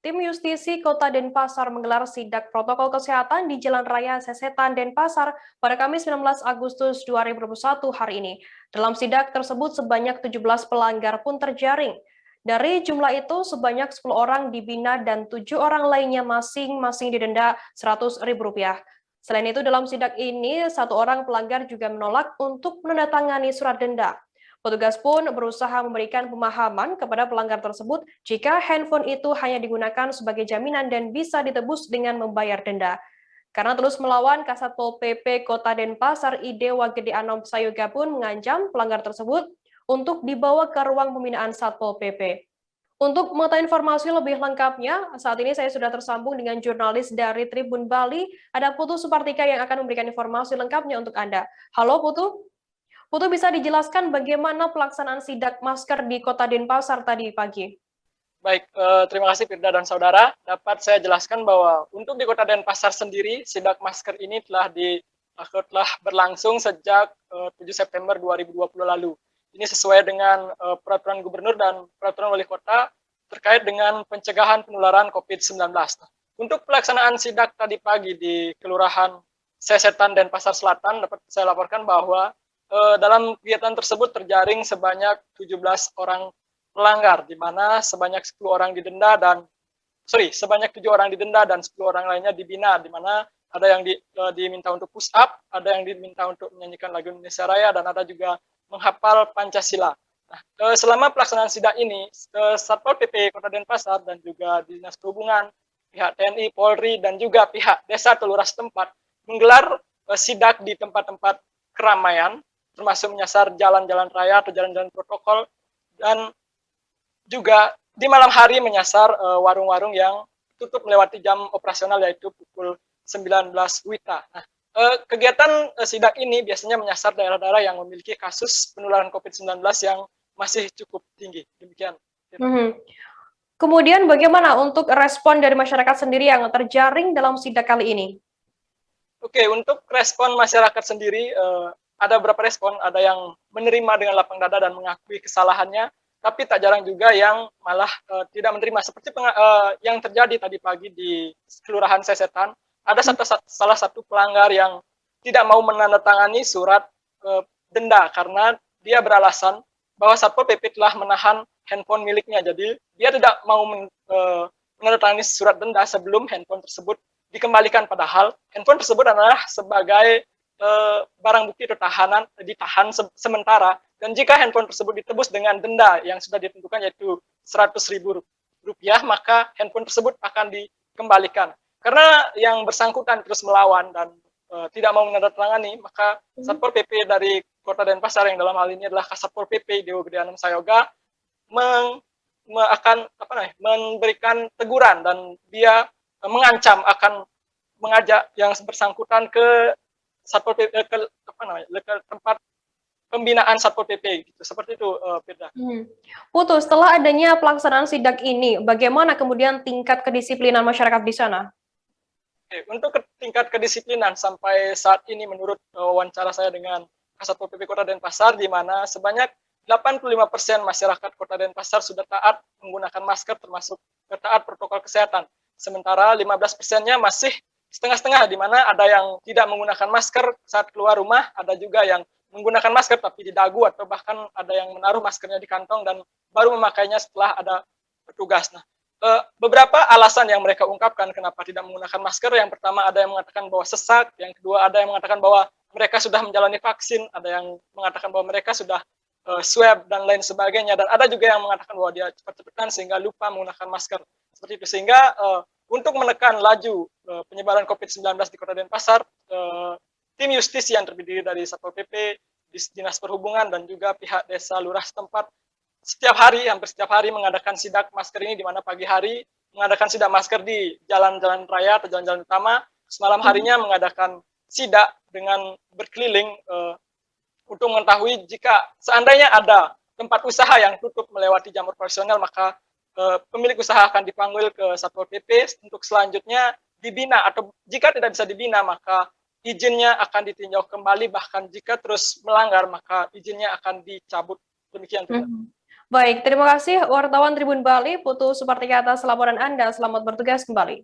Tim Justisi Kota Denpasar menggelar sidak protokol kesehatan di Jalan Raya Sesetan Denpasar pada Kamis 19 Agustus 2021 hari ini. Dalam sidak tersebut sebanyak 17 pelanggar pun terjaring. Dari jumlah itu sebanyak 10 orang dibina dan 7 orang lainnya masing-masing didenda Rp100.000. Selain itu dalam sidak ini satu orang pelanggar juga menolak untuk menandatangani surat denda. Petugas pun berusaha memberikan pemahaman kepada pelanggar tersebut jika handphone itu hanya digunakan sebagai jaminan dan bisa ditebus dengan membayar denda. Karena terus melawan, Kasat Pol PP Kota Denpasar Idewa Gede Anom Sayoga pun mengancam pelanggar tersebut untuk dibawa ke ruang pembinaan Satpol PP. Untuk mengetahui informasi lebih lengkapnya, saat ini saya sudah tersambung dengan jurnalis dari Tribun Bali, ada Putu Supartika yang akan memberikan informasi lengkapnya untuk Anda. Halo Putu. Putu bisa dijelaskan bagaimana pelaksanaan sidak masker di Kota Denpasar tadi pagi? Baik, terima kasih Firda dan saudara. Dapat saya jelaskan bahwa untuk di Kota Denpasar sendiri, sidak masker ini telah berlangsung sejak 7 September 2020 lalu. Ini sesuai dengan peraturan gubernur dan peraturan wali kota terkait dengan pencegahan penularan COVID-19. Untuk pelaksanaan sidak tadi pagi di Kelurahan Sesetan Denpasar Selatan, dapat saya laporkan bahwa dalam kegiatan tersebut terjaring sebanyak 17 orang pelanggar, di mana sebanyak 7 orang didenda dan 10 orang lainnya dibina, di mana ada yang diminta untuk push up, ada yang diminta untuk menyanyikan lagu Indonesia Raya, dan ada juga menghafal Pancasila. Nah, selama pelaksanaan sidak ini, Satpol PP Kota Denpasar dan juga Dinas Perhubungan, pihak TNI, Polri, dan juga pihak desa atau lurah setempat menggelar sidak di tempat-tempat keramaian, termasuk menyasar jalan-jalan raya atau jalan-jalan protokol, dan juga di malam hari menyasar warung-warung yang tutup melewati jam operasional, yaitu pukul 19 WITA. Nah, kegiatan sidak ini biasanya menyasar daerah-daerah yang memiliki kasus penularan COVID-19 yang masih cukup tinggi. Demikian. Kemudian bagaimana untuk respon dari masyarakat sendiri yang terjaring dalam sidak kali ini? Oke, untuk respon masyarakat sendiri, ada beberapa respon, ada yang menerima dengan lapang dada dan mengakui kesalahannya, tapi tak jarang juga yang malah tidak menerima. Seperti yang terjadi tadi pagi di Kelurahan Sesetan, ada salah satu pelanggar yang tidak mau menandatangani surat denda karena dia beralasan bahwa Satpol PP telah menahan handphone miliknya. Jadi dia tidak mau menandatangani surat denda sebelum handphone tersebut dikembalikan, padahal handphone tersebut adalah sebagai barang bukti atau ditahan sementara, dan jika handphone tersebut ditebus dengan denda yang sudah ditentukan yaitu Rp100.000, maka handphone tersebut akan dikembalikan. Karena yang bersangkutan terus melawan dan tidak mau menandatangani, maka Satpol PP dari Kota Denpasar, yang dalam hal ini adalah Kasatpol PP Idewa Gede Anom Sayoga, akan memberikan teguran, dan dia mengancam akan mengajak yang bersangkutan ke Satpol PP, ke tempat pembinaan Satpol PP, gitu. Seperti itu, Firda. Putu, setelah adanya pelaksanaan sidak ini, bagaimana kemudian tingkat kedisiplinan masyarakat di sana? Untuk tingkat kedisiplinan sampai saat ini, menurut wawancara saya dengan Kasatpol PP Kota Denpasar, di mana sebanyak 85% masyarakat Kota Denpasar sudah taat menggunakan masker, termasuk taat protokol kesehatan. Sementara 15%-nya masih setengah-setengah, di mana ada yang tidak menggunakan masker saat keluar rumah, ada juga yang menggunakan masker tapi di dagu, atau bahkan ada yang menaruh maskernya di kantong dan baru memakainya setelah ada petugas. Nah, beberapa alasan yang mereka ungkapkan kenapa tidak menggunakan masker. Yang pertama, ada yang mengatakan bahwa sesak, yang kedua ada yang mengatakan bahwa mereka sudah menjalani vaksin, ada yang mengatakan bahwa mereka sudah swab dan lain sebagainya, dan ada juga yang mengatakan bahwa dia cepat-cepatan sehingga lupa menggunakan masker. Seperti itu, sehingga untuk menekan laju penyebaran COVID-19 di Kota Denpasar, tim justisi yang terdiri dari Satpol PP, Dinas Perhubungan, dan juga pihak desa lurah setempat hampir setiap hari mengadakan sidak masker ini, di mana pagi hari mengadakan sidak masker di jalan-jalan raya atau jalan-jalan utama, semalam harinya mengadakan sidak dengan berkeliling untuk mengetahui jika seandainya ada tempat usaha yang tutup melewati jam operasional, maka pemilik usaha akan dipanggil ke Satpol PP untuk selanjutnya dibina, atau jika tidak bisa dibina maka izinnya akan ditinjau kembali, bahkan jika terus melanggar maka izinnya akan dicabut. Demikian. Baik, terima kasih wartawan Tribun Bali, Putu Supartika atas laporan Anda. Selamat bertugas kembali.